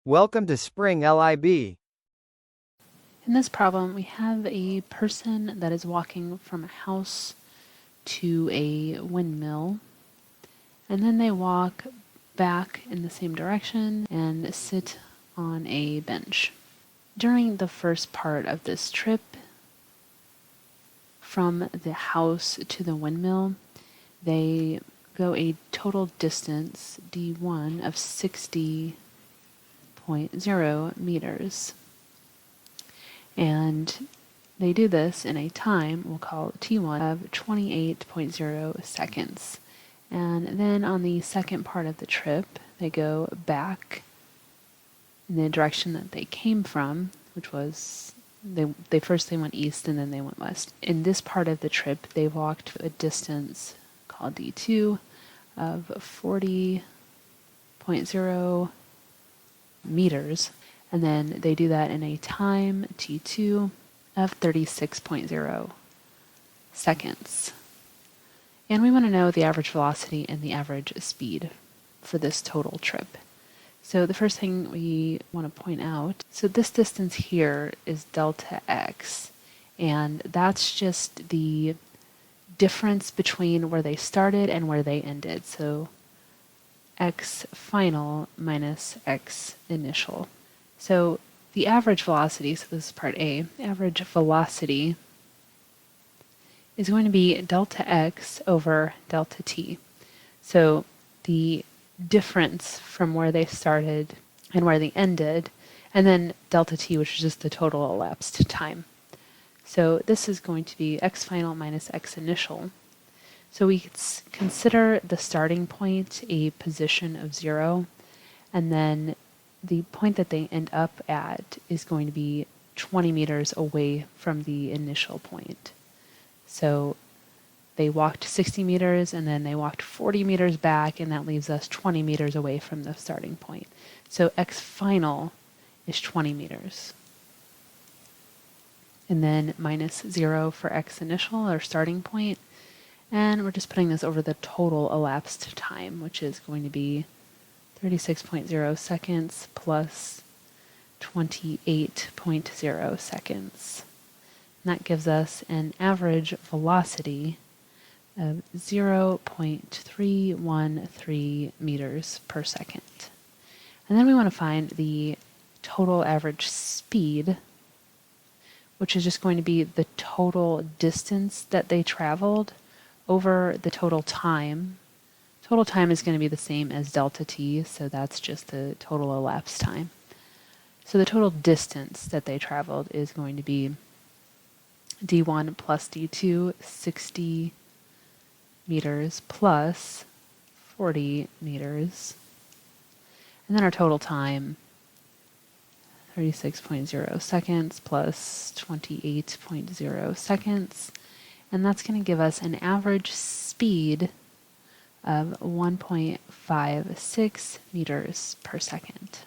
Welcome to Spring Lib. In this problem, we have a person that is walking from a house to a windmill, and then they walk back in the same direction and sit on a bench. During the first part of this trip, from the house to the windmill, they go a total distance, d1, of 60.0 meters. And they do this in a time, we'll call t1, of 28.0 seconds. And then on the second part of the trip, they go back in the direction that they came from, which was, they first went east and then they went west. In this part of the trip, they walked a distance called d2 of 40.0 meters. And then they do that in a time, t2, of 36.0 seconds. And we want to know the average velocity and the average speed for this total trip. So the first thing we want to point out, so this distance here is delta x, and that's just the difference between where they started and where they ended. So x final minus x initial. So the average velocity, so this is part A, average velocity is going to be delta x over delta t. So the difference from where they started and where they ended, and then delta t, which is just the total elapsed time. So this is going to be x final minus x initial. So we consider the starting point a position of 0, and then the point that they end up at is going to be 20 meters away from the initial point. So they walked 60 meters and then they walked 40 meters back, and that leaves us 20 meters away from the starting point. So x final is 20 meters. And then minus 0 for x initial, our starting point. And we're just putting this over the total elapsed time, which is going to be 36.0 seconds plus 28.0 seconds. And that gives us an average velocity of 0.313 meters per second. And then we want to find the total average speed, which is just going to be the total distance that they traveled over the total time. Total time is going to be the same as delta t, so that's just the total elapsed time. So the total distance that they traveled is going to be d1 plus d2, 60 meters plus 40 meters. And then our total time, 36.0 seconds plus 28.0 seconds. And that's going to give us an average speed of 1.56 meters per second.